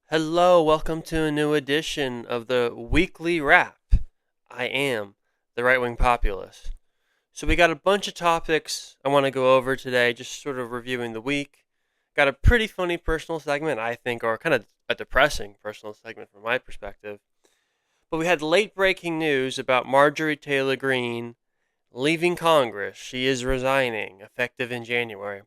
Hello, welcome to a new edition of the Weekly Wrap. I am the right wing populist. So, we got a bunch of topics I want to go over today, just sort of reviewing the week. Got a pretty funny personal segment, I think, or kind of a depressing personal segment from my perspective. But we had late breaking news about Marjorie Taylor Greene leaving Congress. She is resigning, effective in January.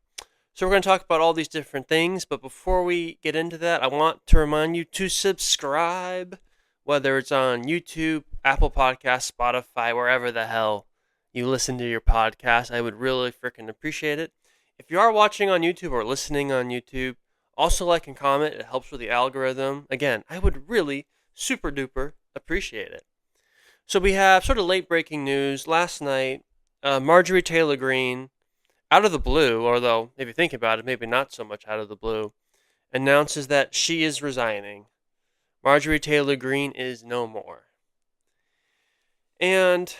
So we're going to talk about all these different things, but before we get into that, I want to remind you to subscribe, whether it's on YouTube, Apple Podcasts, Spotify, wherever the hell you listen to your podcast. I would really freaking appreciate it. If you are watching on YouTube or listening on YouTube, also like and comment. It helps with the algorithm. Again, I would really super duper appreciate it. So we have sort of late breaking news. Last night, Marjorie Taylor Greene, out of the blue, although if you think about it, maybe not so much out of the blue, announces that she is resigning. Marjorie Taylor Greene is no more. And,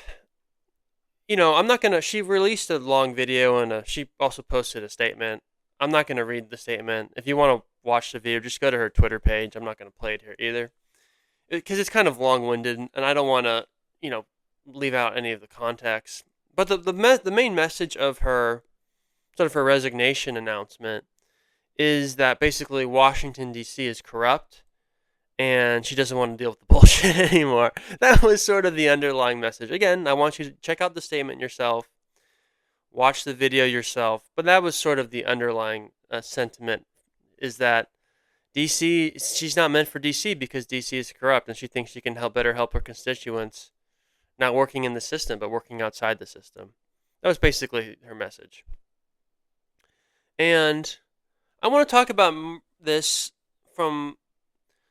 I'm not going to, she released a long video and she also posted a statement. I'm not going to read the statement. If you want to watch the video, just go to her Twitter page. I'm not going to play it here either. Because it's kind of long winded and I don't want to, leave out any of the context. But the main message of her sort of her resignation announcement is that basically Washington, D.C. is corrupt and she doesn't want to deal with the bullshit anymore. That was sort of the underlying message. Again, I want you to check out the statement yourself, watch the video yourself, but that was sort of the underlying sentiment is that D.C., she's not meant for D.C. because D.C. is corrupt and she thinks she can better help her constituents, not working in the system, but working outside the system. That was basically her message. And I want to talk about this from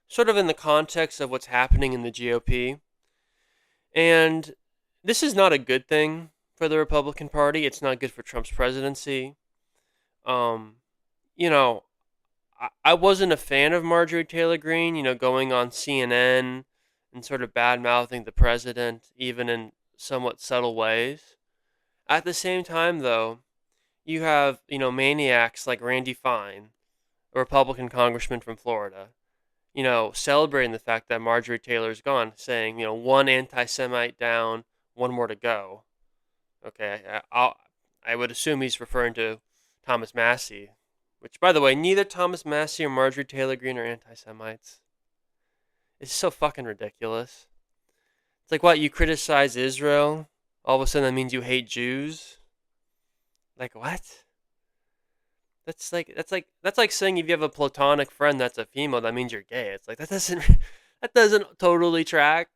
sort of in the context of what's happening in the GOP. And this is not a good thing for the Republican Party. It's not good for Trump's presidency. I wasn't a fan of Marjorie Taylor Greene, going on CNN and sort of bad-mouthing the president, even in somewhat subtle ways. At the same time, though, you have, maniacs like Randy Fine, a Republican congressman from Florida, celebrating the fact that Marjorie Taylor's gone, saying, one anti-Semite down, one more to go. Okay, I would assume he's referring to Thomas Massie, which, by the way, neither Thomas Massie or Marjorie Taylor Greene are anti-Semites. It's so fucking ridiculous. It's like, what, you criticize Israel, all of a sudden that means you hate Jews? Like, what? That's like saying if you have a platonic friend that's a female, that means you're gay. It's like that doesn't totally track.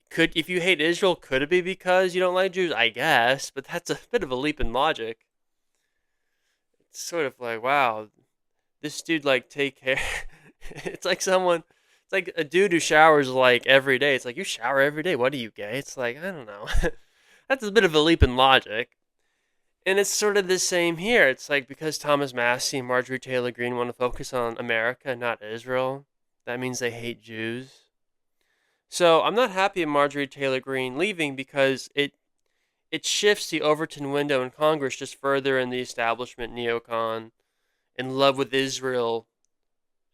If you hate Israel, could it be because you don't like Jews? I guess, but that's a bit of a leap in logic. It's sort of like, wow, this dude take care. It's like a dude who showers every day. It's like, you shower every day. What are you, gay? It's like, I don't know. That's a bit of a leap in logic. And it's sort of the same here. It's like, because Thomas Massie and Marjorie Taylor Greene want to focus on America, not Israel, that means they hate Jews. So I'm not happy at Marjorie Taylor Greene leaving because it shifts the Overton window in Congress just further in the establishment neocon, in love with Israel,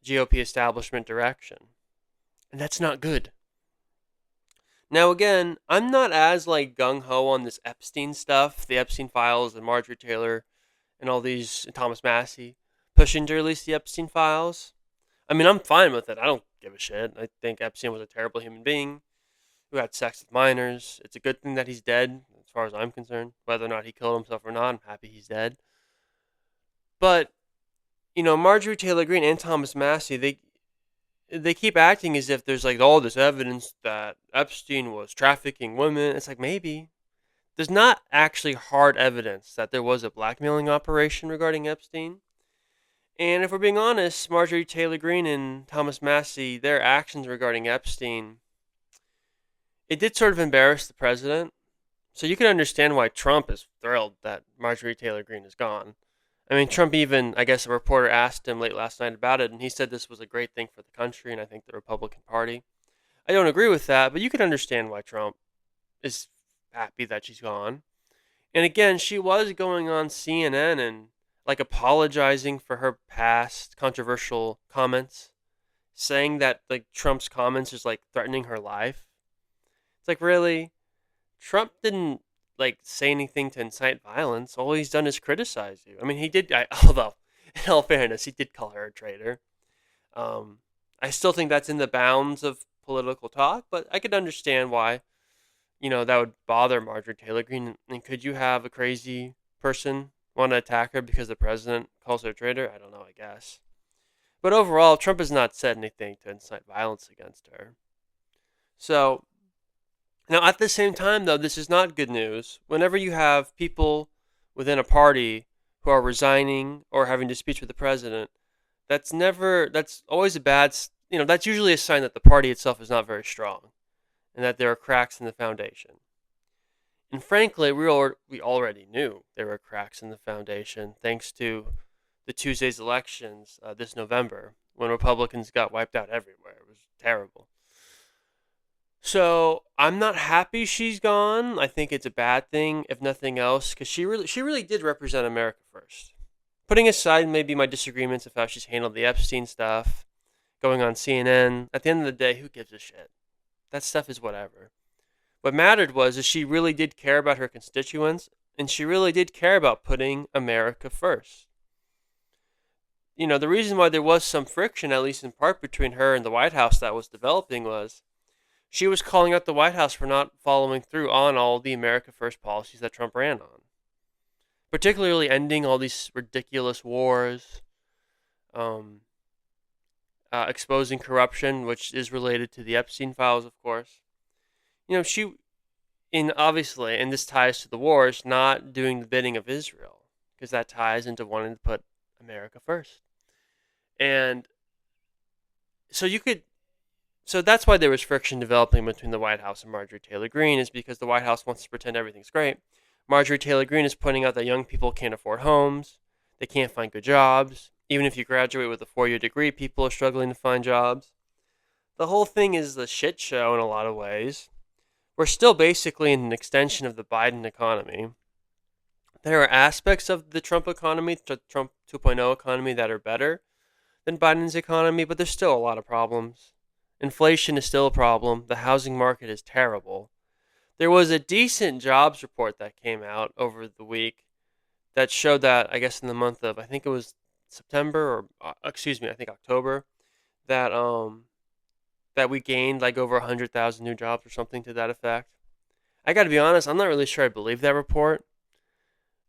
GOP establishment direction. And that's not good. Now, again, I'm not as gung-ho on this Epstein stuff, the Epstein files and Marjorie Taylor and all these, Thomas Massie, pushing to release the Epstein files. I mean, I'm fine with it. I don't give a shit. I think Epstein was a terrible human being who had sex with minors. It's a good thing that he's dead, as far as I'm concerned. Whether or not he killed himself or not, I'm happy he's dead. But, Marjorie Taylor Greene and Thomas Massie, they keep acting as if there's all this evidence that Epstein was trafficking women. It's like, maybe. There's not actually hard evidence that there was a blackmailing operation regarding Epstein. And if we're being honest, Marjorie Taylor Greene and Thomas Massie, their actions regarding Epstein, it did sort of embarrass the president. So you can understand why Trump is thrilled that Marjorie Taylor Greene is gone. I mean, Trump even, I guess a reporter asked him late last night about it, and he said this was a great thing for the country, and I think the Republican Party. I don't agree with that, but you can understand why Trump is happy that she's gone. And again, she was going on CNN, and like apologizing for her past controversial comments, saying that like Trump's comments is like threatening her life. It's like, really? Trump didn't like say anything to incite violence. All he's done is criticize you. I mean, he did. Although, in all fairness, he did call her a traitor. Um, I still think that's in the bounds of political talk, but I could understand why that would bother Marjorie Taylor Greene. And could you have a crazy person want to attack her because the president calls her a traitor? I don't know. I guess. But overall, Trump has not said anything to incite violence against her. So now, at the same time, though, this is not good news. Whenever you have people within a party who are resigning or having disputes with the president, that's always a bad, that's usually a sign that the party itself is not very strong and that there are cracks in the foundation. And frankly, we already knew there were cracks in the foundation thanks to the Tuesday's elections this November when Republicans got wiped out everywhere. It was terrible. So I'm not happy she's gone. I think it's a bad thing, if nothing else, because she really did represent America first. Putting aside maybe my disagreements of how she's handled the Epstein stuff, going on CNN, at the end of the day, who gives a shit? That stuff is whatever. What mattered was is she really did care about her constituents, and she really did care about putting America first. The reason why there was some friction, at least in part, between her and the White House that was developing was she was calling out the White House for not following through on all the America First policies that Trump ran on, particularly ending all these ridiculous wars, exposing corruption, which is related to the Epstein files, of course. Obviously, and this ties to the wars, not doing the bidding of Israel, because that ties into wanting to put America first. And so so that's why there was friction developing between the White House and Marjorie Taylor Greene, is because the White House wants to pretend everything's great. Marjorie Taylor Greene is pointing out that young people can't afford homes, they can't find good jobs. Even if you graduate with a 4-year degree, people are struggling to find jobs. The whole thing is a shit show in a lot of ways. We're still basically in an extension of the Biden economy. There are aspects of the Trump economy, the Trump 2.0 economy, that are better than Biden's economy, but there's still a lot of problems. Inflation is still a problem. The housing market is terrible. There was a decent jobs report that came out over the week that showed that, I guess in the month of, I think it was September, or I think October, that that we gained like over 100,000 new jobs or something to that effect. I got to be honest, I'm not really sure I believe that report.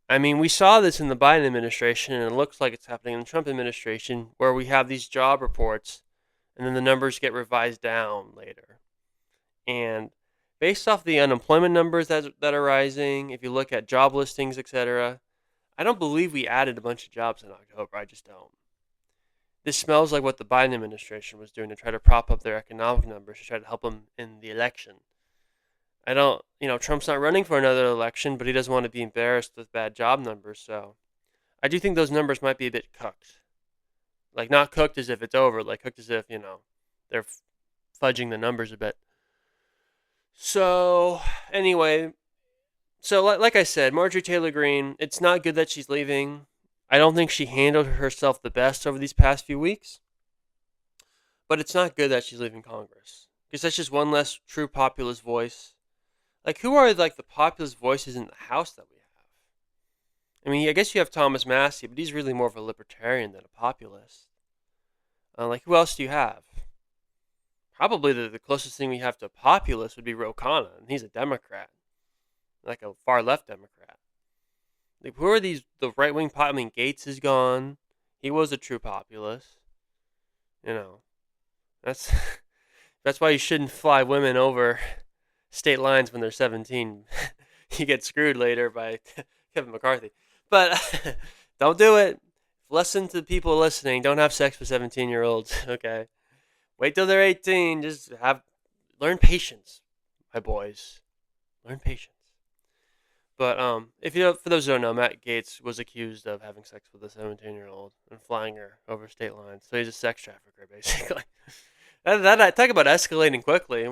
I mean, we saw this in the Biden administration, and it looks like it's happening in the Trump administration, where we have these job reports, and then the numbers get revised down later. And based off the unemployment numbers that are rising, if you look at job listings, etc., I don't believe we added a bunch of jobs in October. I just don't. This smells like what the Biden administration was doing to try to prop up their economic numbers, to try to help them in the election. I don't, Trump's not running for another election, but he doesn't want to be embarrassed with bad job numbers, so I do think those numbers might be a bit cooked. Like, not cooked as if it's over, like cooked as if, they're fudging the numbers a bit. So, anyway, like I said, Marjorie Taylor Greene, it's not good that she's leaving. I don't think she handled herself the best over these past few weeks. But it's not good that she's leaving Congress, because that's just one less true populist voice. Like, who are like the populist voices in the House that we have? I mean, I guess you have Thomas Massey, but he's really more of a libertarian than a populist. Like, who else do you have? Probably the closest thing we have to a populist would be Ro Khanna, and he's a Democrat, like a far left Democrat. Like, who are these? The right wing I mean, Gates is gone. He was a true populist. That's that's why you shouldn't fly women over state lines when they're 17. You get screwed later by Kevin McCarthy. But don't do it. Listen to the people listening. Don't have sex with 17-year-olds. Okay. Wait till they're 18. Just learn patience, my boys. Learn patience. But for those who don't know, Matt Gaetz was accused of having sex with a 17-year-old and flying her over state lines. So he's a sex trafficker, basically. that talk about escalating quickly.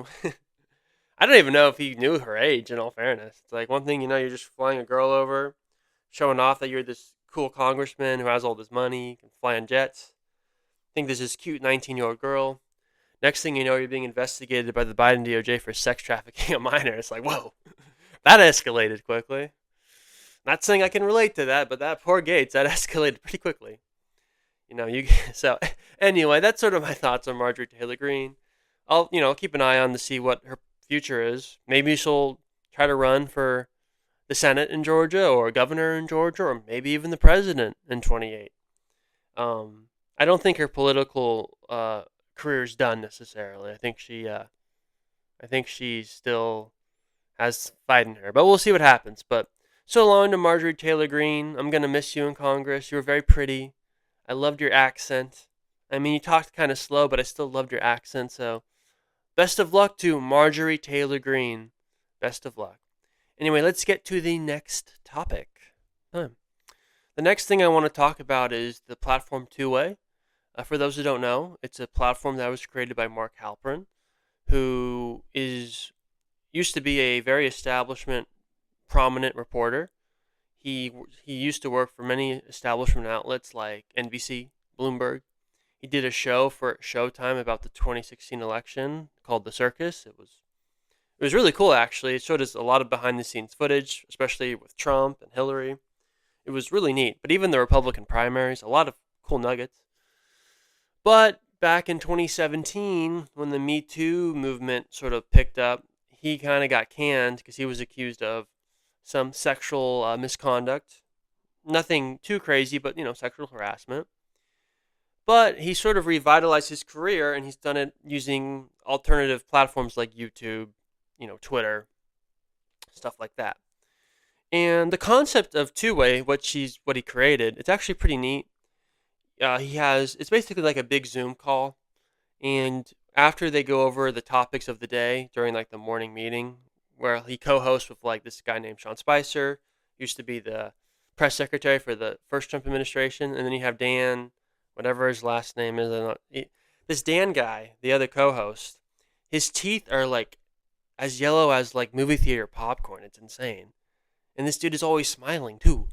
I don't even know if he knew her age, in all fairness. It's like, one thing, you're just flying a girl over, showing off that you're this cool congressman who has all this money, can fly on jets. Think there's this cute 19-year-old girl. Next thing you know, you're being investigated by the Biden DOJ for sex trafficking a minor. It's like, whoa, that escalated quickly. Not saying I can relate to that, but that poor Gates, that escalated pretty quickly. So anyway, that's sort of my thoughts on Marjorie Taylor Greene. I'll keep an eye on to see what her future is. Maybe she'll try to run for the Senate in Georgia or governor in Georgia or maybe even the president in 28. I don't think her political career is done necessarily. I think she still has fight in her, but we'll see what happens. But so long to Marjorie Taylor Greene. I'm gonna miss you in Congress. You were very pretty. I loved your accent. I mean, you talked kind of slow, but I still loved your accent. So, best of luck to Marjorie Taylor Greene. Best of luck. Anyway, let's get to the next topic. The next thing I want to talk about is the platform Two-Way. For those who don't know, it's a platform that was created by Mark Halperin, who used to be a very establishment prominent reporter. He used to work for many establishment outlets like NBC, Bloomberg. He did a show for Showtime about the 2016 election called The Circus. It was really cool, actually. It showed us a lot of behind-the-scenes footage, especially with Trump and Hillary. It was really neat. But even the Republican primaries, a lot of cool nuggets. But back in 2017, when the Me Too movement sort of picked up, he kind of got canned because he was accused of some sexual misconduct. Nothing too crazy, but, sexual harassment. But he sort of revitalized his career, and he's done it using alternative platforms like YouTube, Twitter, stuff like that. And the concept of Two-Way, what he created, it's actually pretty neat. It's basically like a big Zoom call, and after they go over the topics of the day during like the morning meeting, where he co-hosts with like this guy named Sean Spicer, used to be the press secretary for the first Trump administration, and then you have Dan, whatever his last name is. This Dan guy, the other co-host, his teeth are like as yellow as like movie theater popcorn. It's insane, and this dude is always smiling too.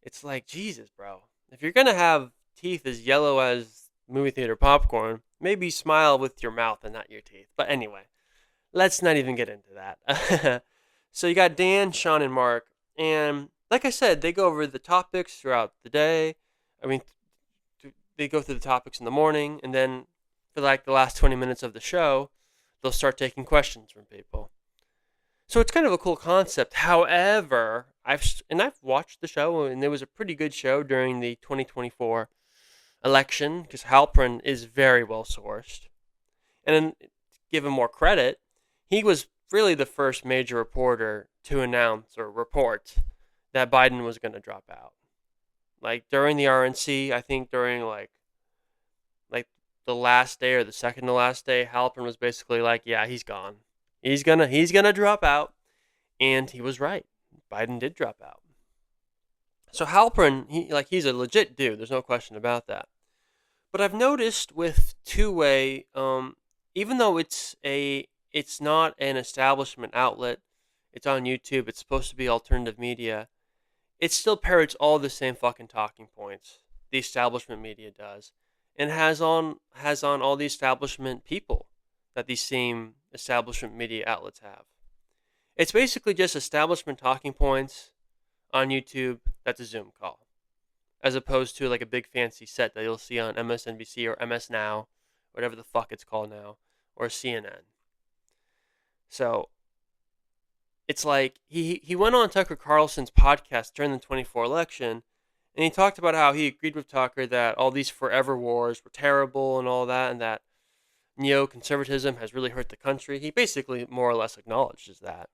It's like, Jesus, bro. If you're gonna have teeth as yellow as movie theater popcorn, maybe smile with your mouth and not your teeth. But anyway. Let's not even get into that. So you got Dan, Sean, and Mark. And like I said, they go over the topics throughout the day. I mean, they go through the topics in the morning. And then for like the last 20 minutes of the show, they'll start taking questions from people. So it's kind of a cool concept. However, I've watched the show, and it was a pretty good show during the 2024 election because Halperin is very well sourced. And then, give him more credit, he was really the first major reporter to announce or report that Biden was going to drop out. Like during the RNC, I think during like the last day or the second to last day, Halperin was basically like, yeah, he's gone. He's gonna drop out. And he was right. Biden did drop out. So Halperin, he's a legit dude. There's no question about that. But I've noticed with Two-Way, even though it's not an establishment outlet, it's on YouTube, it's supposed to be alternative media, it still parrots all the same fucking talking points the establishment media does, and has on all the establishment people that these same establishment media outlets have. It's basically just establishment talking points on YouTube that's a Zoom call, as opposed to like a big fancy set that you'll see on MSNBC or MS Now, whatever the fuck it's called now, or CNN. So it's like he went on Tucker Carlson's podcast during the 24 election, and he talked about how he agreed with Tucker that all these forever wars were terrible and all that, and that neoconservatism has really hurt the country. He basically more or less acknowledges that.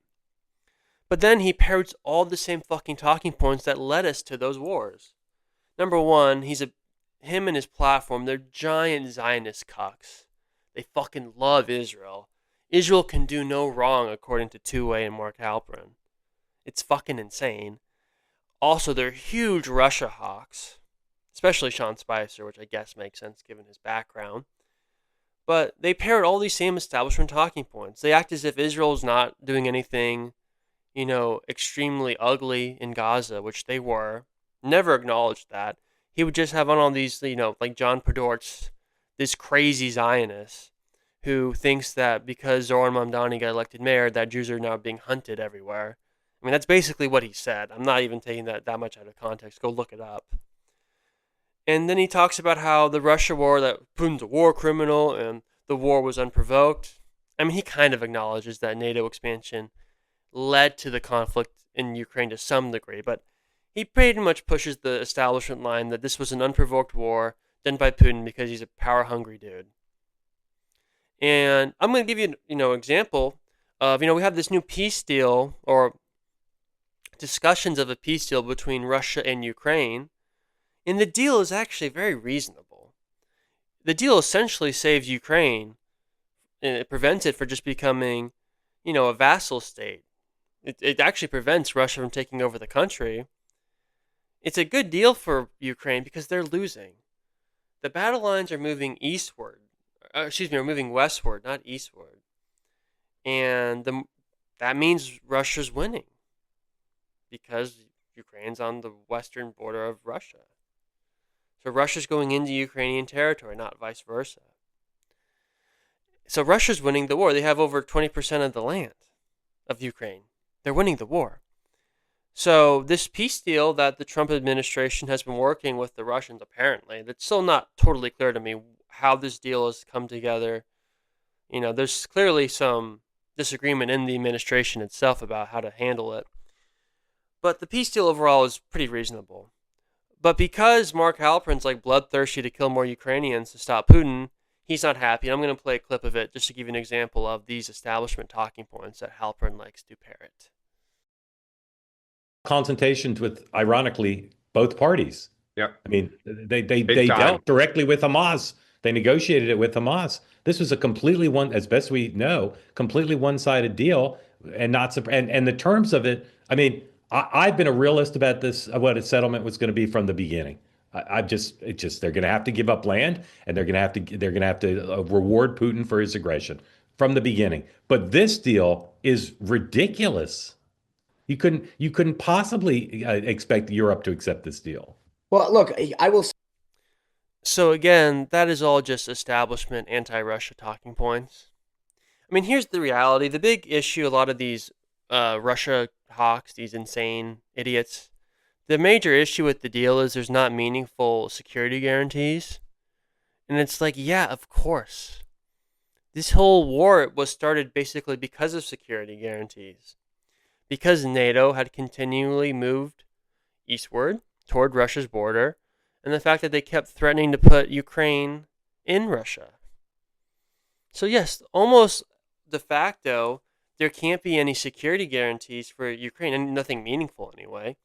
But then he parrots all the same fucking talking points that led us to those wars. Number one, him and his platform, they're giant Zionist cucks. They fucking love Israel. Israel can do no wrong, according to Two-Way and Mark Halperin. It's fucking insane. Also, they're huge Russia hawks, especially Sean Spicer, which I guess makes sense given his background. But they parrot all these same establishment talking points. They act as if Israel's not doing anything, extremely ugly in Gaza, which they were. Never acknowledged that. He would just have on all these, like John Podortz, this crazy Zionist who thinks that because Zoran Mamdani got elected mayor, that Jews are now being hunted everywhere. I mean, that's basically what he said. I'm not even taking that much out of context. Go look it up. And then he talks about how the Russia war, that Putin's a war criminal and the war was unprovoked. I mean, he kind of acknowledges that NATO expansion led to the conflict in Ukraine to some degree, but he pretty much pushes the establishment line that this was an unprovoked war done by Putin because he's a power-hungry dude. And I'm going to give you, an example of, we have this new peace deal or discussions of a peace deal between Russia and Ukraine, and the deal is actually very reasonable. The deal essentially saves Ukraine, and it prevents it from just becoming, a vassal state. It actually prevents Russia from taking over the country. It's a good deal for Ukraine because they're losing. The battle lines are moving eastward. Are moving westward, not eastward. And that means Russia's winning because Ukraine's on the western border of Russia. So Russia's going into Ukrainian territory, not vice versa. So Russia's winning the war. They have over 20% of the land of Ukraine. They're winning the war. So this peace deal that the Trump administration has been working with the Russians, apparently, that's still not totally clear to me how this deal has come together. There's clearly some disagreement in the administration itself about how to handle it. But the peace deal overall is pretty reasonable. But because Mark Halperin's like bloodthirsty to kill more Ukrainians to stop Putin, he's not happy. And I'm going to play a clip of it just to give you an example of these establishment talking points that Halperin likes to parrot. Consultations with, ironically, both parties. Yeah. I mean, they dealt directly with Hamas. They negotiated it with Hamas. This was a completely as best we know, completely one-sided deal, and and the terms of it. I mean, I've been a realist about this, what a settlement was going to be from the beginning. They're going to have to give up land, and they're going to have to reward Putin for his aggression from the beginning. But this deal is ridiculous. You couldn't possibly expect Europe to accept this deal. Well, look, I will. So again, that is all just establishment anti-Russia talking points. I mean, here's the reality. The big issue, a lot of these Russia hawks, these insane idiots, the major issue with the deal is there's not meaningful security guarantees. And it's like, yeah, of course. This whole war was started basically because of security guarantees. Because NATO had continually moved eastward toward Russia's border, and the fact that they kept threatening to put Ukraine in Russia. So yes, almost de facto, there can't be any security guarantees for Ukraine, and nothing meaningful anyway,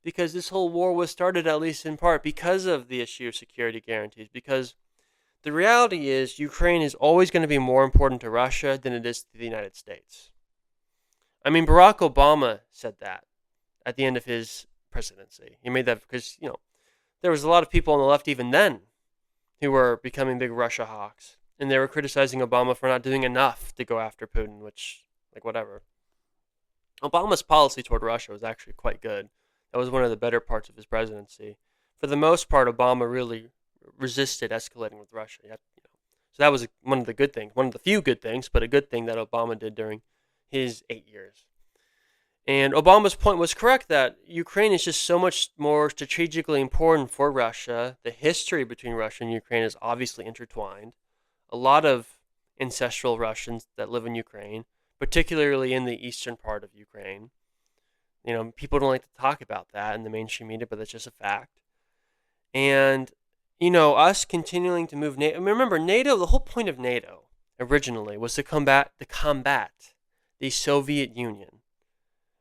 because this whole war was started, at least in part, because of the issue of security guarantees, because the reality is Ukraine is always going to be more important to Russia than it is to the United States. I mean, Barack Obama said that at the end of his presidency. He made that because, there was a lot of people on the left even then who were becoming big Russia hawks. And they were criticizing Obama for not doing enough to go after Putin, which, whatever. Obama's policy toward Russia was actually quite good. That was one of the better parts of his presidency. For the most part, Obama really resisted escalating with Russia. So that was one of the good things, one of the few good things, but a good thing that Obama did during his 8 years. And Obama's point was correct that Ukraine is just so much more strategically important for Russia. The history between Russia and Ukraine is obviously intertwined. A lot of ancestral Russians that live in Ukraine, particularly in the eastern part of Ukraine. People don't like to talk about that in the mainstream media, but that's just a fact. And, us continuing to move NATO. Remember, NATO, the whole point of NATO originally was to combat the Soviet Union.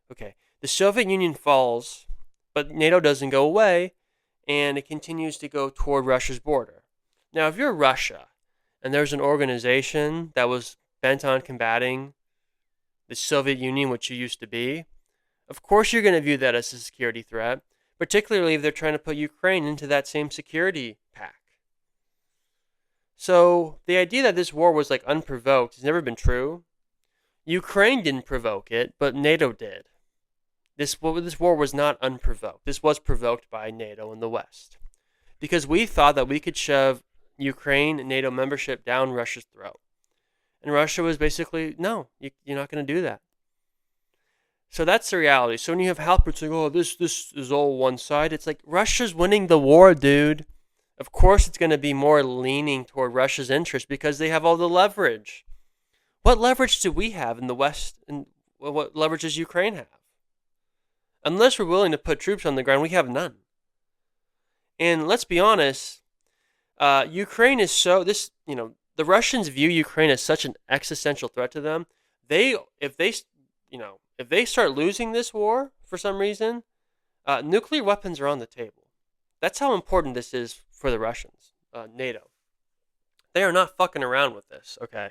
Okay, the Soviet Union falls, but NATO doesn't go away, and it continues to go toward Russia's border. Now, if you're Russia, and there's an organization that was bent on combating the Soviet Union, which you used to be, of course you're going to view that as a security threat, particularly if they're trying to put Ukraine into that same security pack. So the idea that this war was unprovoked has never been true. Ukraine didn't provoke it, but NATO did. This war was not unprovoked. This was provoked by NATO and the West, because we thought that we could shove Ukraine and NATO membership down Russia's throat. And Russia was basically, no, you're not going to do that. So that's the reality. So when you have Halpert saying, oh, this is all one side, it's like, Russia's winning the war, dude. Of course it's going to be more leaning toward Russia's interest because they have all the leverage. What leverage do we have in the West, and what leverage does Ukraine have? Unless we're willing to put troops on the ground, we have none. And let's be honest, Ukraine is the Russians view Ukraine as such an existential threat to them. If they start losing this war for some reason, nuclear weapons are on the table. That's how important this is for the Russians, NATO. They are not fucking around with this, okay?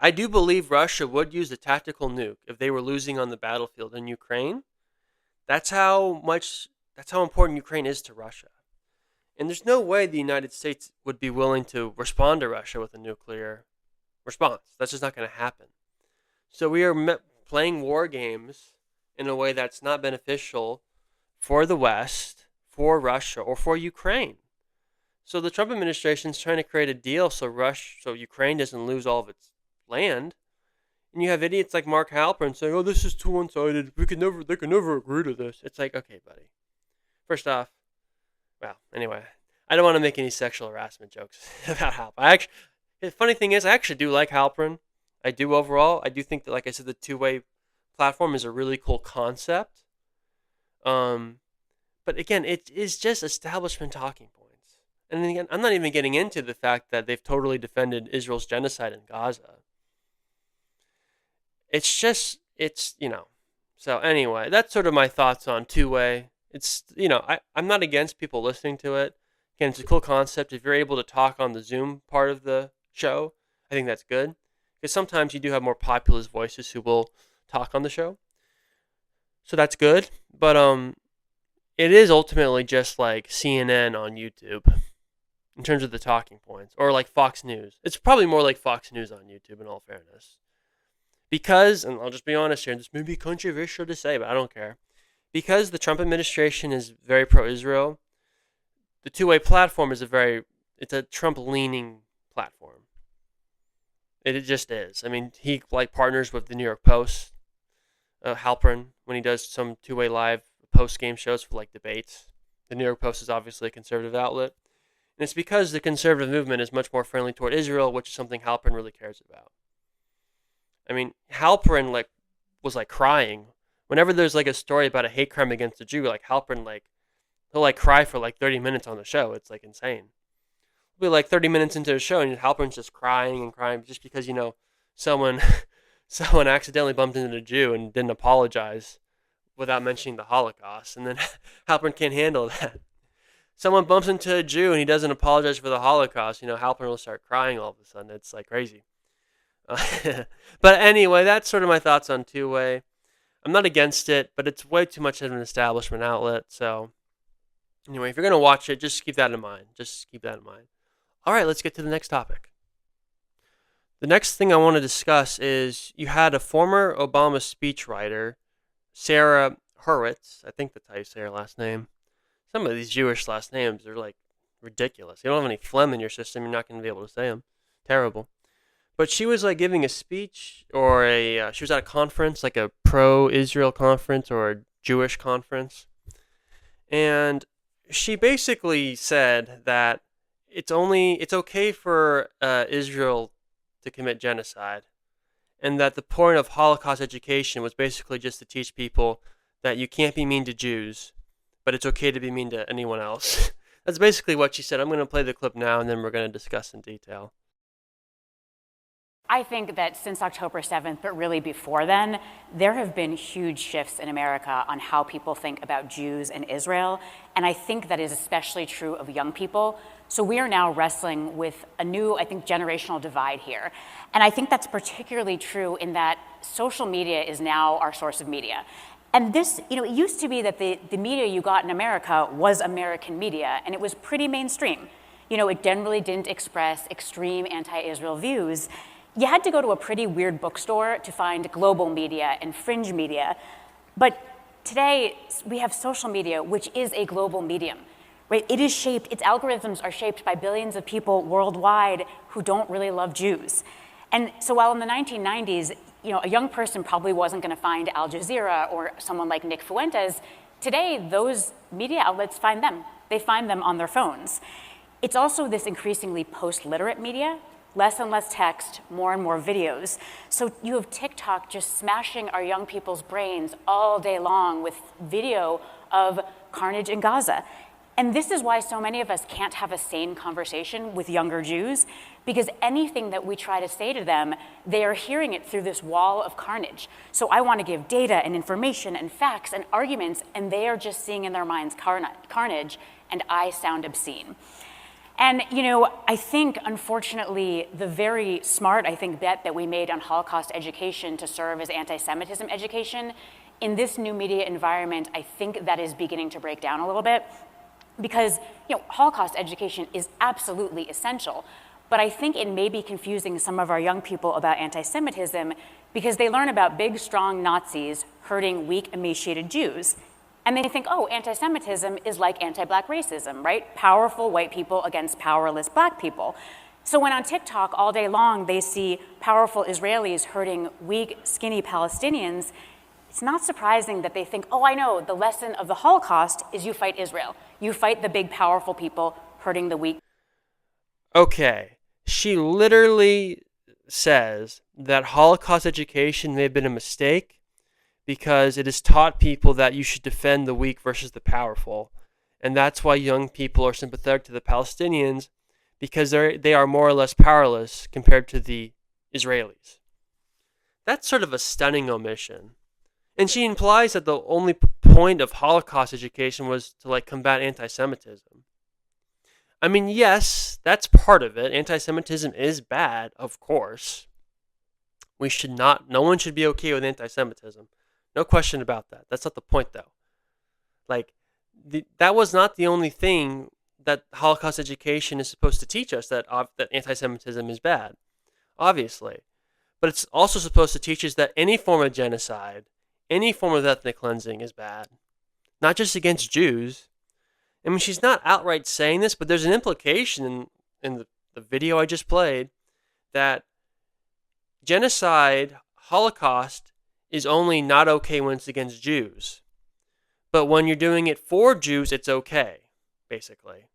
I do believe Russia would use a tactical nuke if they were losing on the battlefield in Ukraine. That's how important Ukraine is to Russia. And there's no way the United States would be willing to respond to Russia with a nuclear response. That's just not going to happen. So we are playing war games in a way that's not beneficial for the West, for Russia, or for Ukraine. So the Trump administration is trying to create a deal so Ukraine doesn't lose all of its land. And you have idiots like Mark Halperin saying, "Oh, this is too one-sided. They could never agree to this." It's like, okay, buddy. First off, well, anyway, I don't want to make any sexual harassment jokes about Halperin. The funny thing is, I actually do like Halperin. I do overall. I do think that, like I said, the two-way platform is a really cool concept. But again, it is just establishment talking points. And again, I'm not even getting into the fact that they've totally defended Israel's genocide in Gaza. So anyway, that's sort of my thoughts on two-way. I'm not against people listening to it. Again, it's a cool concept. If you're able to talk on the Zoom part of the show, I think that's good. Because sometimes you do have more populist voices who will talk on the show. So that's good. But it is ultimately just like CNN on YouTube in terms of the talking points. Or like Fox News. It's probably more like Fox News on YouTube, in all fairness. Because, and I'll just be honest here, and this may be controversial to say, but I don't care. Because the Trump administration is very pro-Israel, the two-way platform is it's a Trump-leaning platform. It just is. I mean, he partners with the New York Post, Halperin, when he does some two-way live post-game shows for debates. The New York Post is obviously a conservative outlet. And it's because the conservative movement is much more friendly toward Israel, which is something Halperin really cares about. I mean, Halperin was crying whenever there's a story about a hate crime against a Jew. Halperin he'll cry for 30 minutes on the show. It's insane. We'll be 30 minutes into the show and Halperin's just crying and crying just because someone accidentally bumped into a Jew and didn't apologize without mentioning the Holocaust, and then Halperin can't handle that. Someone bumps into a Jew and he doesn't apologize for the Holocaust. Halperin will start crying all of a sudden. It's crazy. But anyway, that's sort of my thoughts on two-way. I'm not against it, but it's way too much of an establishment outlet. So anyway, if you're going to watch it, just keep that in mind. All right, let's get to the next topic. The next thing I want to discuss is you had a former Obama speechwriter, Sarah Hurwitz. I think that's how you say her last name. Some of these Jewish last names are ridiculous. You don't have any phlegm in your system, you're not going to be able to say them. Terrible. But she was giving a speech, or she was at a conference, a pro-Israel conference or a Jewish conference, and she basically said that it's okay for Israel to commit genocide, and that the point of Holocaust education was basically just to teach people that you can't be mean to Jews, but it's okay to be mean to anyone else. That's basically what she said. I'm going to play the clip now, and then we're going to discuss in detail. I think that since October 7th, but really before then, there have been huge shifts in America on how people think about Jews and Israel. And I think that is especially true of young people. So we are now wrestling with a new, I think, generational divide here. And I think that's particularly true in that social media is now our source of media. And this, it used to be that the media you got in America was American media, and it was pretty mainstream. It generally didn't express extreme anti-Israel views. You had to go to a pretty weird bookstore to find global media and fringe media. But today we have social media, which is a global medium. Right? It is shaped, its algorithms are shaped by billions of people worldwide who don't really love Jews. And so while in the 1990s, a young person probably wasn't going to find Al Jazeera or someone like Nick Fuentes, today those media outlets find them. They find them on their phones. It's also this increasingly post-literate media, less and less text, more and more videos. So you have TikTok just smashing our young people's brains all day long with video of carnage in Gaza. And this is why so many of us can't have a sane conversation with younger Jews, because anything that we try to say to them, they are hearing it through this wall of carnage. So I want to give data and information and facts and arguments, and they are just seeing in their minds carnage, and I sound obscene. And, I think, unfortunately, the very smart, bet that we made on Holocaust education to serve as anti-Semitism education, in this new media environment, I think that is beginning to break down a little bit. Because Holocaust education is absolutely essential, but I think it may be confusing some of our young people about anti-Semitism because they learn about big, strong Nazis hurting weak, emaciated Jews, and they think, oh, anti-Semitism is like anti-black racism, right? Powerful white people against powerless black people. So when on TikTok all day long they see powerful Israelis hurting weak, skinny Palestinians, it's not surprising that they think, oh, I know, the lesson of the Holocaust is you fight Israel. You fight the big, powerful people hurting the weak. Okay, she literally says that Holocaust education may have been a mistake because it has taught people that you should defend the weak versus the powerful. And that's why young people are sympathetic to the Palestinians, because they are more or less powerless compared to the Israelis. That's sort of a stunning omission. And she implies that the only point of Holocaust education was to combat anti-Semitism. I mean, yes, that's part of it. Anti-Semitism is bad, of course. No one should be okay with anti-Semitism. No question about that. That's not the point, though. That was not the only thing that Holocaust education is supposed to teach us, that anti-Semitism is bad, obviously. But it's also supposed to teach us that any form of genocide, any form of ethnic cleansing is bad, not just against Jews. I mean, she's not outright saying this, but there's an implication in the video I just played that genocide, Holocaust, is only not okay when it's against Jews. But when you're doing it for Jews, it's okay, basically.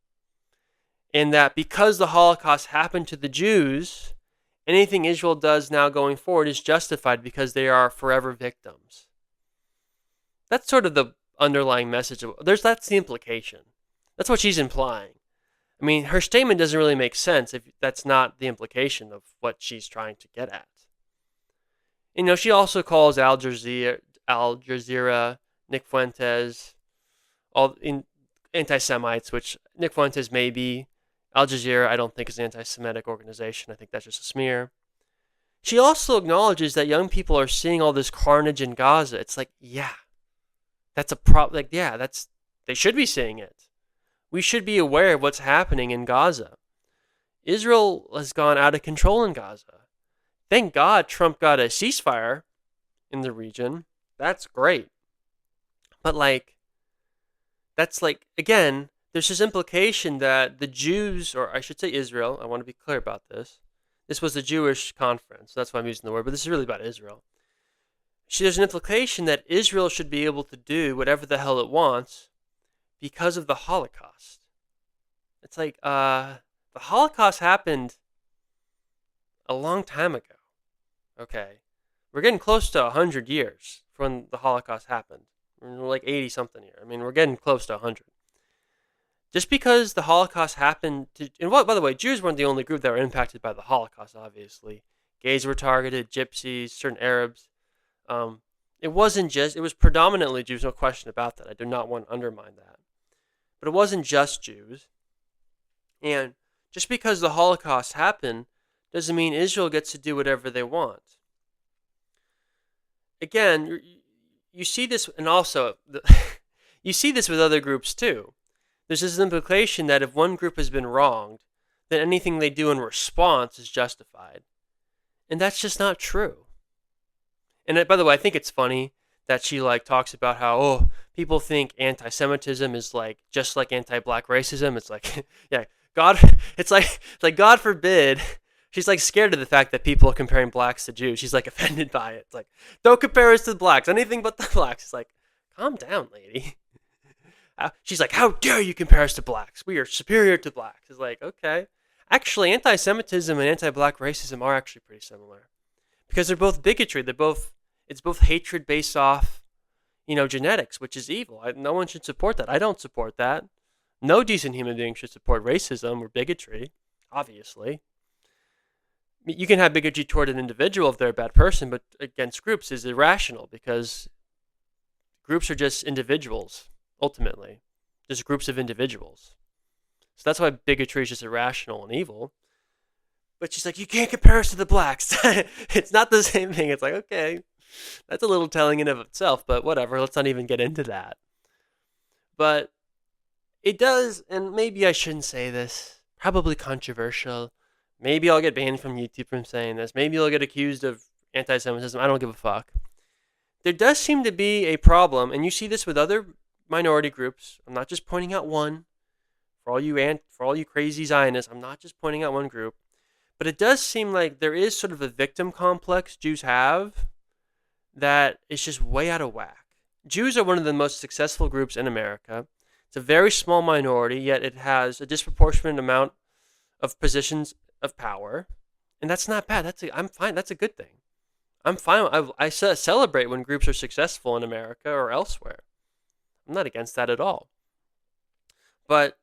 And that because the Holocaust happened to the Jews, anything Israel does now going forward is justified because they are forever victims. That's sort of the underlying message. That's the implication. That's what she's implying. I mean, her statement doesn't really make sense if that's not the implication of what she's trying to get at. She also calls Al Jazeera, Nick Fuentes, all anti-Semites, which Nick Fuentes may be. Al Jazeera, I don't think is an anti-Semitic organization. I think that's just a smear. She also acknowledges that young people are seeing all this carnage in Gaza. It's yeah. That's a problem. They should be seeing it. We should be aware of what's happening in Gaza. Israel has gone out of control in Gaza. Thank God Trump got a ceasefire in the region. That's great. But again, there's this implication that the Jews, or I should say Israel, I want to be clear about this. This was a Jewish conference. That's why I'm using the word, but this is really about Israel. There's an implication that Israel should be able to do whatever the hell it wants because of the Holocaust. It's the Holocaust happened a long time ago. Okay. We're getting close to 100 years from when the Holocaust happened. We're 80-something here. I mean, we're getting close to 100. Just because the Holocaust happened to... And by the way, Jews weren't the only group that were impacted by the Holocaust, obviously. Gays were targeted, gypsies, certain Arabs. It was predominantly Jews, no question about that. I do not want to undermine that. But it wasn't just Jews. And just because the Holocaust happened doesn't mean Israel gets to do whatever they want. Again, you see this, and also, you see this with other groups too. There's this implication that if one group has been wronged, then anything they do in response is justified. And that's just not true. And by the way, I think it's funny that she like talks about how, oh, people think anti-Semitism is like just like anti-black racism. It's like, yeah, God, it's like God forbid. She's like scared of the fact that people are comparing blacks to Jews. She's like offended by it. It's like, don't compare us to the blacks, anything but the blacks. It's like, calm down, lady. She's like, how dare you compare us to blacks? We are superior to blacks. It's like, okay. Actually, anti-Semitism and anti-black racism are actually pretty similar because they're both bigotry. It's both hatred based off, genetics, which is evil. No one should support that. I don't support that. No decent human being should support racism or bigotry, obviously. You can have bigotry toward an individual if they're a bad person, but against groups is irrational because groups are just individuals, ultimately. Just groups of individuals. So that's why bigotry is just irrational and evil. But she's like, you can't compare us to the blacks. It's not the same thing. It's like, okay, that's a little telling in of itself, but whatever. Let's not even get into that. But it does, and maybe I shouldn't say this, probably controversial. Maybe I'll get banned from YouTube from saying this. Maybe I'll get accused of anti-Semitism. I don't give a fuck. There does seem to be a problem, and you see this with other minority groups. I'm not just pointing out one. For all you crazy Zionists, I'm not just pointing out one group. But it does seem like there is sort of a victim complex Jews have that is just way out of whack. Jews are one of the most successful groups in America. It's a very small minority, yet it has a disproportionate amount of positions of power. And that's not bad. I'm fine. That's a good thing. I'm fine. I celebrate when groups are successful in America or elsewhere. I'm not against that at all. But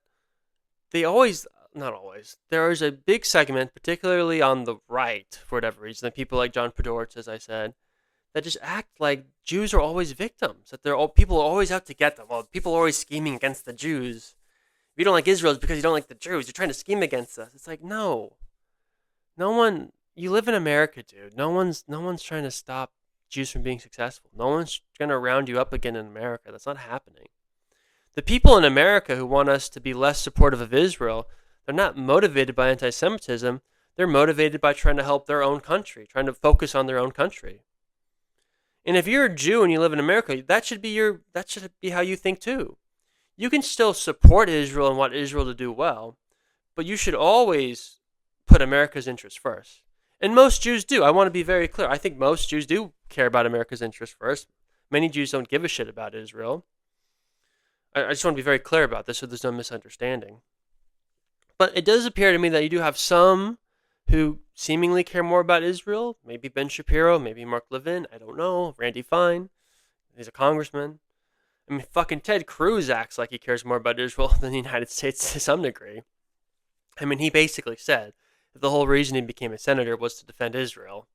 not always, there is a big segment, particularly on the right, for whatever reason, that people like John Podhoretz, as I said, that just act like Jews are always victims, that people are always out to get them. Well, people are always scheming against the Jews. If you don't like Israel, it's because you don't like the Jews. You're trying to scheme against us. It's like, no one. You live in America, dude. No one's trying to stop Jews from being successful. No one's going to round you up again in America. That's not happening. The people in America who want us to be less supportive of Israel, they're not motivated by anti-Semitism. They're motivated by trying to help their own country, trying to focus on their own country. And if you're a Jew and you live in America, that should be how you think too. You can still support Israel and want Israel to do well, but you should always put America's interests first. And most Jews do. I want to be very clear. I think most Jews do care about America's interests first. Many Jews don't give a shit about Israel. I just want to be very clear about this so there's no misunderstanding. But it does appear to me that you do have some who seemingly care more about Israel. Maybe Ben Shapiro, maybe Mark Levin, I don't know. Randy Fine, he's a congressman. I mean, fucking Ted Cruz acts like he cares more about Israel than the United States to some degree. I mean, he basically said that the whole reason he became a senator was to defend Israel,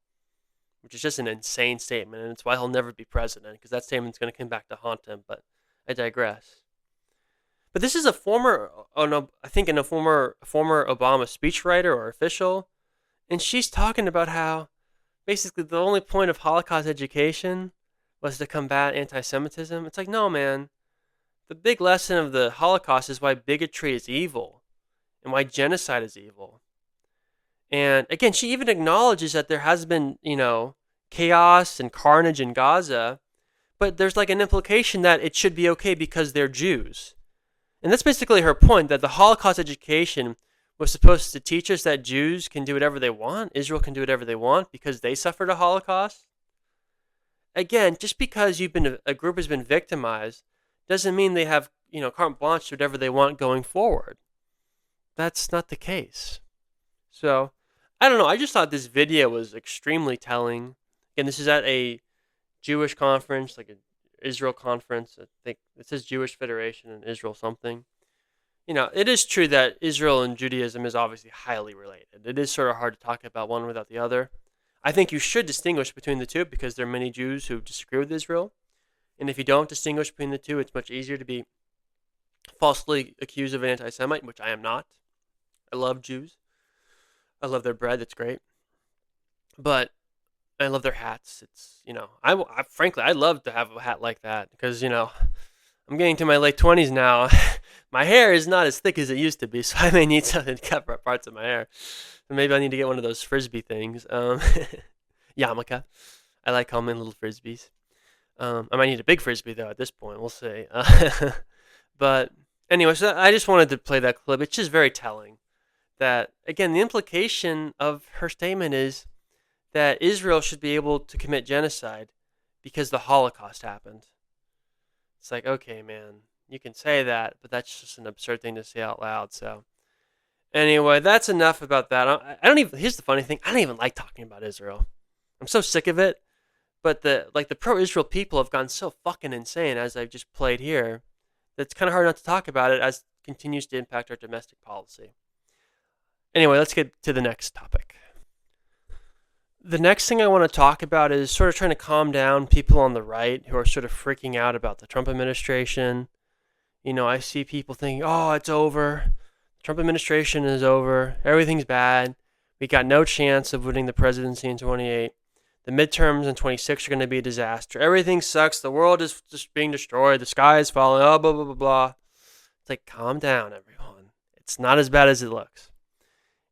which is just an insane statement, and it's why he'll never be president, because that statement's going to come back to haunt him, but I digress. But this is a former Obama speechwriter or official, and she's talking about how basically the only point of Holocaust education was to combat anti-Semitism. It's like, no, man. The big lesson of the Holocaust is why bigotry is evil and why genocide is evil. And again, she even acknowledges that there has been, chaos and carnage in Gaza, but there's like an implication that it should be okay because they're Jews. And that's basically her point, that the Holocaust education was supposed to teach us that Jews can do whatever they want, Israel can do whatever they want because they suffered a Holocaust. Again, just because a group has been victimized doesn't mean they have, carte blanche to whatever they want going forward. That's not the case. So, I don't know. I just thought this video was extremely telling. Again, this is at a Jewish conference, like an Israel conference. I think it says Jewish Federation and Israel something. It is true that Israel and Judaism is obviously highly related. It is sort of hard to talk about one without the other. I think you should distinguish between the two because there are many Jews who disagree with Israel. And if you don't distinguish between the two, it's much easier to be falsely accused of an anti-Semite, which I am not. I love Jews. I love their bread. It's great. But I love their hats. It's, frankly, I'd love to have a hat like that because, I'm getting to my late 20s now. My hair is not as thick as it used to be, so I may need something to cover up parts of my hair. So maybe I need to get one of those Frisbee things. Yarmulke. I like calling them little Frisbees. I might need a big frisbee though at this point. We'll see. But anyway, so I just wanted to play that clip. It's just very telling that, again, the implication of her statement is that Israel should be able to commit genocide because the Holocaust happened. It's like, okay, man, you can say that, but that's just an absurd thing to say out loud. So anyway, that's enough about that. I don't even. Here's the funny thing: I don't even like talking about Israel. I'm so sick of it. But the pro-Israel people have gone so fucking insane, as I've just played here, that it's kind of hard not to talk about it, as it continues to impact our domestic policy. Anyway, let's get to the next topic. The next thing I want to talk about is sort of trying to calm down people on the right who are sort of freaking out about the Trump administration. I see people thinking, oh, it's over. The Trump administration is over. Everything's bad. We got no chance of winning the presidency in 28. The midterms in 26 are going to be a disaster. Everything sucks. The world is just being destroyed. The sky is falling. Oh, blah, blah, blah, blah. It's like, calm down, everyone. It's not as bad as it looks.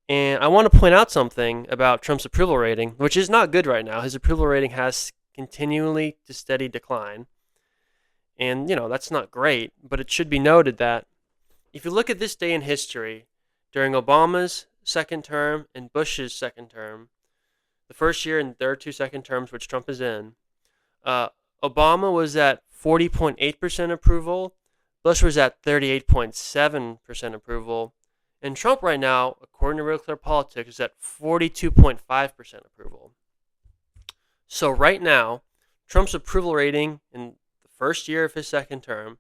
And I want to point out something about Trump's approval rating, which is not good right now. His approval rating has continually to steady decline. And, that's not great. But it should be noted that if you look at this day in history, during Obama's second term and Bush's second term, the first year and their 2 second terms, which Trump is in, Obama was at 40.8% approval. Bush was at 38.7% approval. And Trump right now, according to Real Clear Politics, is at 42.5% approval. So right now, Trump's approval rating in the first year of his second term,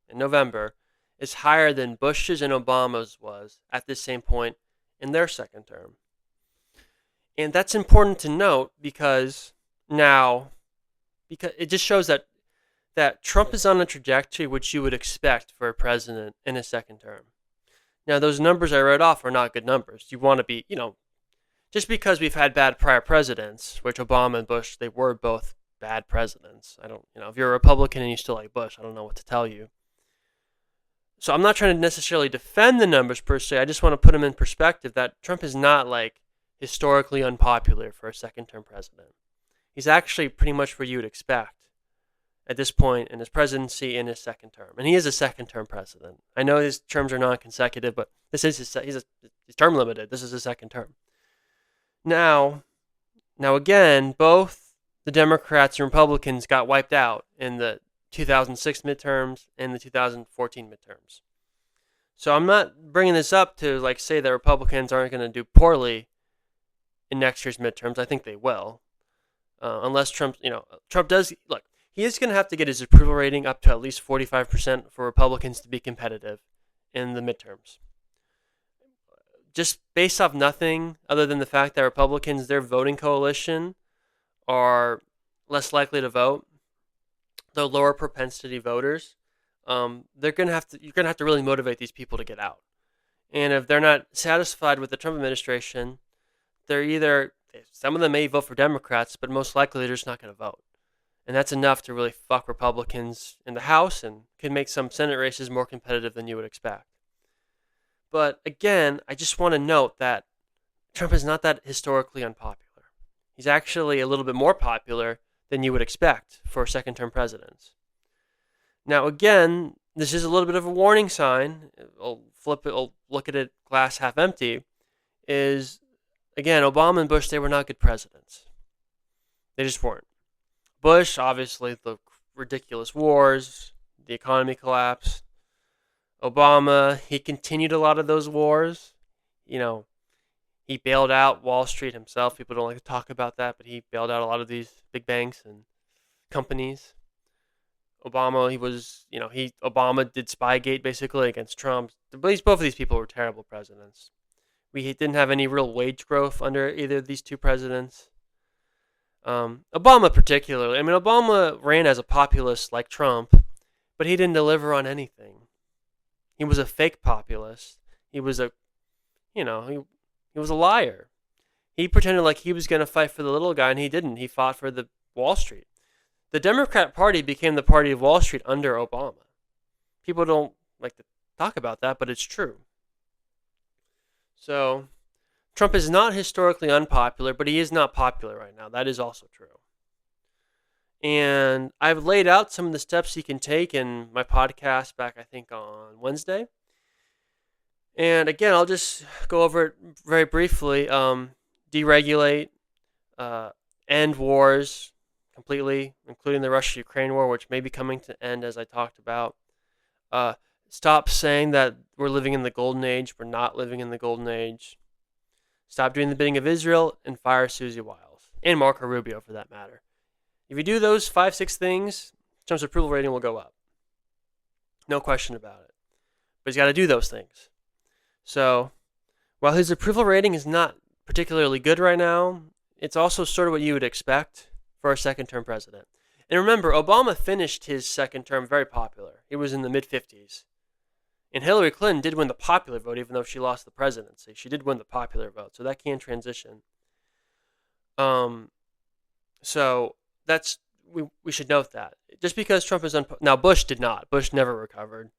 in November, is higher than Bush's and Obama's was at this same point in their second term. And that's important to note because it just shows that Trump is on a trajectory which you would expect for a president in his second term. Now, those numbers I read off are not good numbers. You want to be, just because we've had bad prior presidents, which Obama and Bush, they were both bad presidents. If you're a Republican and you still like Bush, I don't know what to tell you. So I'm not trying to necessarily defend the numbers per se. I just want to put them in perspective that Trump is not like historically unpopular for a second-term president. He's actually pretty much what you would expect at this point in his presidency in his second term. And he is a second-term president. I know his terms are non-consecutive, but this is he's term limited. This is his second term. Now again, both the Democrats and Republicans got wiped out in the 2006 midterms and the 2014 midterms. So I'm not bringing this up to say that Republicans aren't going to do poorly in next year's midterms. I think they will, unless Trump does look. He is going to have to get his approval rating up to at least 45% for Republicans to be competitive in the midterms. Just based off nothing other than the fact that Republicans, their voting coalition, are less likely to vote. They're lower propensity voters. You're going to have to really motivate these people to get out. And if they're not satisfied with the Trump administration, some of them may vote for Democrats, but most likely they're just not going to vote. And that's enough to really fuck Republicans in the House and can make some Senate races more competitive than you would expect. But again, I just want to note that Trump is not that historically unpopular. He's actually a little bit more popular than you would expect for second-term presidents. Now again, this is a little bit of a warning sign. I'll look at it glass half empty. Again, Obama and Bush, they were not good presidents. They just weren't. Bush, obviously, the ridiculous wars, the economy collapsed. Obama, he continued a lot of those wars. He bailed out Wall Street himself. People don't like to talk about that, but he bailed out a lot of these big banks and companies. Obama, Obama did Spygate basically against Trump. Both of these people were terrible presidents. We didn't have any real wage growth under either of these two presidents. Obama particularly. Obama ran as a populist like Trump, but he didn't deliver on anything. He was a fake populist. He was he was a liar. He pretended like he was going to fight for the little guy, and he didn't. He fought for the Wall Street. The Democrat Party became the party of Wall Street under Obama. People don't like to talk about that, but it's true. So, Trump is not historically unpopular, but he is not popular right now. That is also true. And I've laid out some of the steps he can take in my podcast back, I think, on Wednesday. And again, I'll just go over it very briefly. Deregulate, end wars completely, including the Russia-Ukraine war, which may be coming to end, as I talked about. Stop saying that we're living in the golden age. We're not living in the golden age. Stop doing the bidding of Israel and fire Susie Wiles and Marco Rubio, for that matter. If you do those 5-6 things, Trump's approval rating will go up. No question about it. But he's got to do those things. So, while his approval rating is not particularly good right now, it's also sort of what you would expect for a second-term president. And remember, Obama finished his second term very popular. He was in the mid-50s. And Hillary Clinton did win the popular vote, even though she lost the presidency. She did win the popular vote, so that can transition. So that's we should note that. Just because Trump is now Bush did not. Bush never recovered.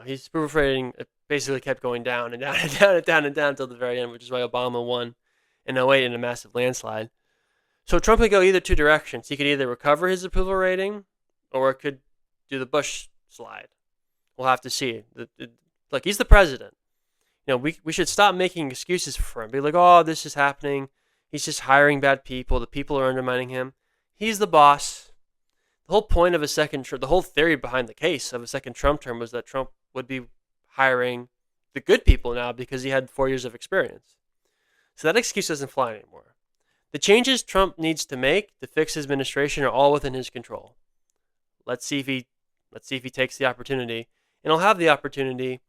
His approval rating basically kept going down and down and down and down and down until the very end, which is why Obama won in 2008 in a massive landslide. So Trump could go either two directions. He could either recover his approval rating, or it could do the Bush slide. We'll have to see. Look, he's the president. We should stop making excuses for him. Be like, oh, this is happening. He's just hiring bad people. The people are undermining him. He's the boss. The whole point of the whole theory behind the case of a second Trump term was that Trump would be hiring the good people now because he had 4 years of experience. So that excuse doesn't fly anymore. The changes Trump needs to make to fix his administration are all within his control. Let's see if he takes the opportunity, and he'll have the opportunity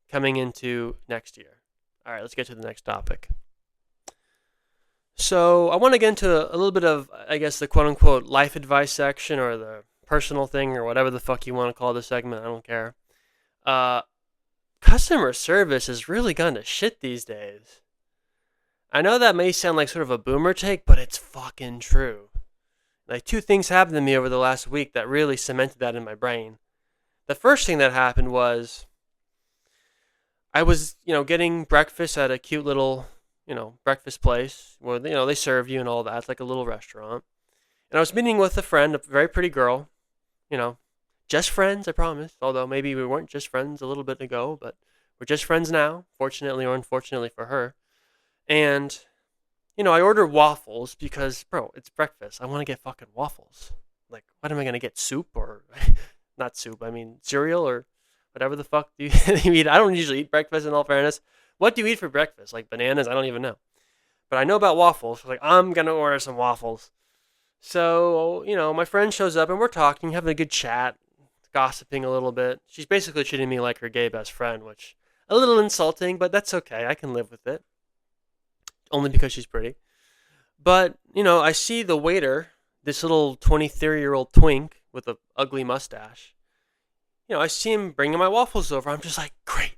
coming into next year. All right, let's get to the next topic. So I want to get into a little bit of, I guess, the quote-unquote life advice section, or the personal thing, or whatever the fuck you want to call this segment. I don't care. Customer service has really gone to shit these days. I know that may sound like sort of a boomer take, but it's fucking true. Like, two things happened to me over the last week that really cemented that in my brain. The first thing that happened was I was, getting breakfast at a cute little, breakfast place where, they serve you and all that. It's like a little restaurant. And I was meeting with a friend, a very pretty girl, just friends, I promise. Although maybe we weren't just friends a little bit ago, but we're just friends now, fortunately or unfortunately for her. And, I ordered waffles because, bro, it's breakfast. I want to get fucking waffles. Like, what am I going to get? Soup or, not soup, I mean cereal or whatever the fuck do you eat? I don't usually eat breakfast, in all fairness. What do you eat for breakfast? Like bananas? I don't even know. But I know about waffles. So I'm going to order some waffles. So, my friend shows up and we're talking, having a good chat, gossiping a little bit. She's basically treating me like her gay best friend, which a little insulting, but that's okay. I can live with it. Only because she's pretty. But, I see the waiter, this little 23-year-old twink with an ugly mustache. I see him bringing my waffles over. I'm just like, great.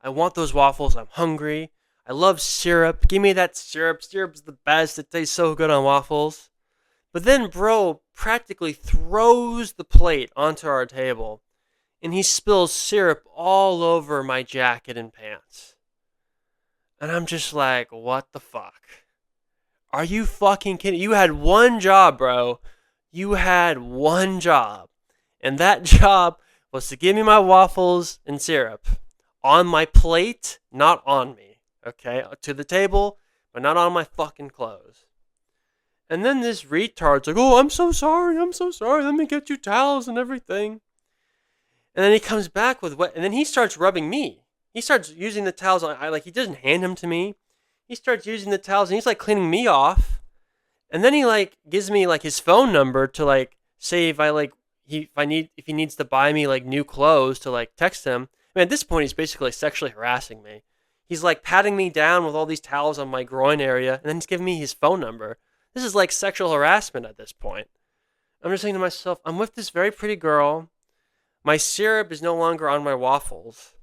I want those waffles. I'm hungry. I love syrup. Give me that syrup. Syrup's the best. It tastes so good on waffles. But then, bro practically throws the plate onto our table, and he spills syrup all over my jacket and pants. And I'm just like, what the fuck? Are you fucking kidding? You had one job, bro. You had one job. And that job was to give me my waffles and syrup on my plate, not on me. Okay? To the table, but not on my fucking clothes. And then this retard's like, oh, I'm so sorry. Let me get you towels and everything. And then he comes back with and then he starts rubbing me. He starts using the towels. He doesn't hand them to me. He starts using the towels and he's cleaning me off. And then he gives me his phone number to say if he needs to buy me new clothes to text him. I mean, at this point he's basically sexually harassing me. He's patting me down with all these towels on my groin area, and then he's giving me his phone number. This is sexual harassment at this point. I'm just thinking to myself, I'm with this very pretty girl. My syrup is no longer on my waffles.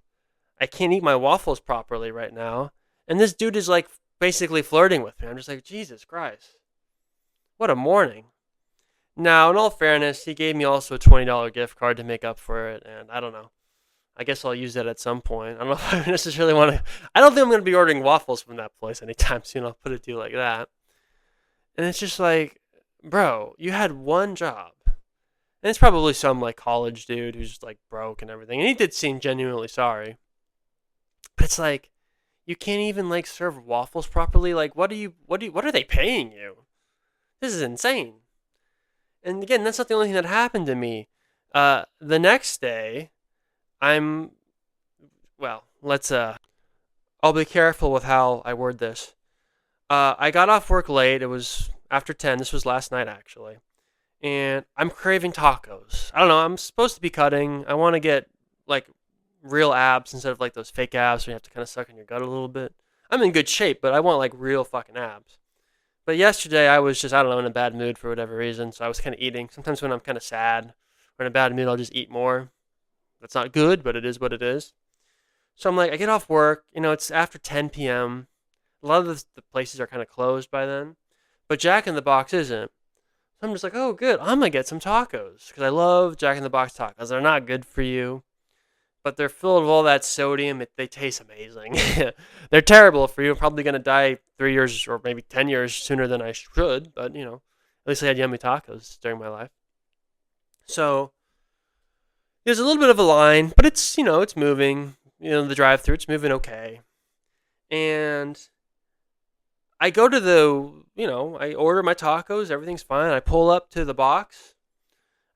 I can't eat my waffles properly right now. And this dude is basically flirting with me. I'm just like, Jesus Christ. What a morning. Now, in all fairness, he gave me also a $20 gift card to make up for it. And I don't know. I guess I'll use that at some point. I don't know if I necessarily want to. I don't think I'm going to be ordering waffles from that place anytime soon. I'll put it to you like that. And it's just bro, you had one job. And it's probably some like college dude who's just like broke and everything. And he did seem genuinely sorry. But it's like, you can't even like serve waffles properly. Like, what are they paying you? This is insane. And again, that's not the only thing that happened to me. The next day, I'm, well, I'll be careful with how I word this. I got off work late. It was after 10. This was last night, actually. And I'm craving tacos. I don't know. I'm supposed to be cutting. I want to get, like, real abs instead of, like, those fake abs where you have to kind of suck in your gut a little bit. I'm in good shape, but I want, like, real fucking abs. But yesterday, I was just, I don't know, in a bad mood for whatever reason. So I was kind of eating. Sometimes when I'm kind of sad or in a bad mood, I'll just eat more. That's not good, but it is what it is. So I'm like, I get off work. It's after 10 p.m. A lot of the places are kind of closed by then. But Jack in the Box isn't. So I'm just like, oh, good. I'm going to get some tacos. Because I love Jack in the Box tacos. They're not good for you. But they're filled with all that sodium. They taste amazing. They're terrible for you. I'm probably going to die 3 years or maybe 10 years sooner than I should. But, at least I had yummy tacos during my life. So there's a little bit of a line. But it's, it's moving. The drive-thru, it's moving okay. And I go to I order my tacos, everything's fine. I pull up to the box,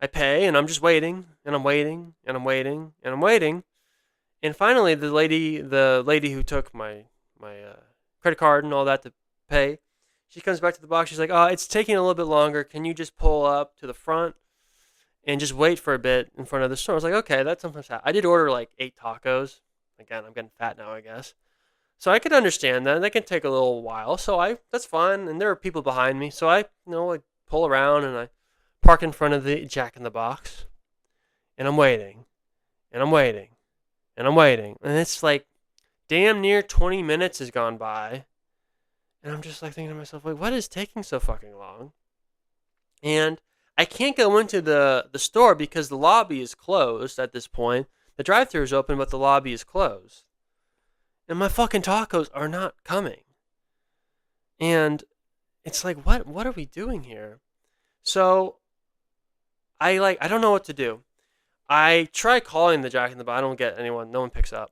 I pay, and I'm just waiting, and I'm waiting, and I'm waiting, and I'm waiting. And finally, the lady who took my credit card and all that to pay, she comes back to the box. She's like, "Oh, it's taking a little bit longer. Can you just pull up to the front and just wait for a bit in front of the store?" I was like, "Okay, that's sometimes happens." I did order like 8 tacos. Again, I'm getting fat now, I guess. So I could understand that. They can take a little while. So that's fine. And there are people behind me. So I pull around and I park in front of the Jack in the Box. And I'm waiting. And I'm waiting. And I'm waiting. And it's like damn near 20 minutes has gone by. And I'm just like thinking to myself, like, what is taking so fucking long? And I can't go into the store because the lobby is closed at this point. The drive-thru is open, but the lobby is closed. And my fucking tacos are not coming. And it's like, what are we doing here? So I don't know what to do. I try calling the Jack in the Box. I don't get anyone. No one picks up.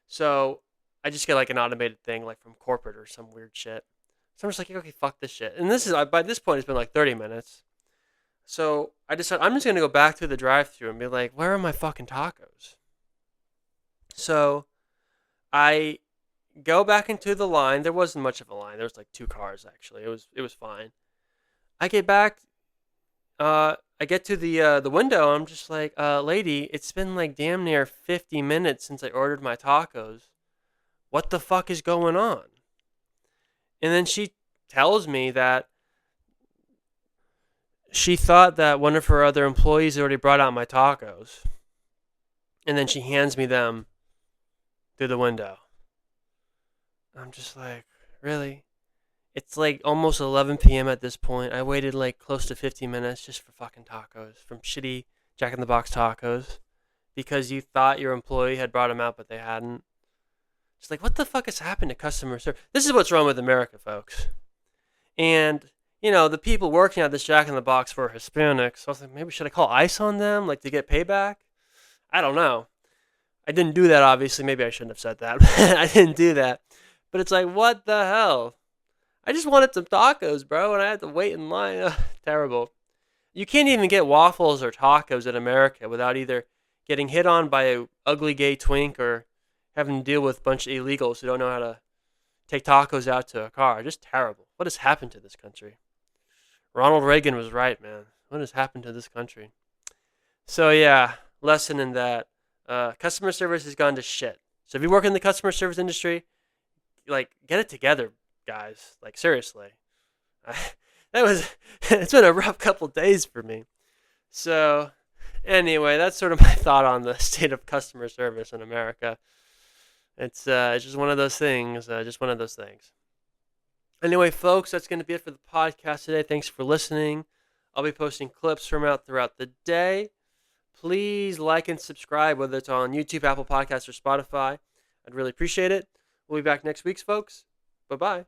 So I just get like an automated thing, like from corporate or some weird shit. So I'm just like, okay, fuck this shit. And by this point, it's been like 30 minutes. So I decided I'm just going to go back to the drive-thru and be like, where are my fucking tacos? So I go back into the line. There wasn't much of a line. There was like 2 cars actually. It was fine. I get back. I get to the window. I'm just like, lady, it's been like damn near 50 minutes since I ordered my tacos. What the fuck is going on? And then she tells me that she thought that one of her other employees already brought out my tacos. And then she hands me them through the window. I'm just like, really? It's like almost 11 p.m. at this point. I waited like close to 50 minutes just for fucking tacos from shitty Jack in the Box tacos because you thought your employee had brought them out, but they hadn't. It's like, what the fuck has happened to customer service? This is what's wrong with America, folks. And, the people working at this Jack in the Box for Hispanics, I was like, maybe should I call ICE on them, like to get payback? I don't know. I didn't do that, obviously. Maybe I shouldn't have said that. I didn't do that. But it's like, what the hell? I just wanted some tacos, bro, and I had to wait in line. Ugh, terrible. You can't even get waffles or tacos in America without either getting hit on by a ugly gay twink or having to deal with a bunch of illegals who don't know how to take tacos out to a car. Just terrible. What has happened to this country? Ronald Reagan was right, man. What has happened to this country? So, yeah, lesson in that. Customer service has gone to shit. So if you work in the customer service industry, like, get it together, guys. Like, seriously. It's been a rough couple days for me. So, anyway, that's sort of my thought on the state of customer service in America. It's just one of those things. Anyway, folks, that's going to be it for the podcast today. Thanks for listening. I'll be posting clips throughout the day. Please like and subscribe, whether it's on YouTube, Apple Podcasts, or Spotify. I'd really appreciate it. We'll be back next week, folks. Bye-bye.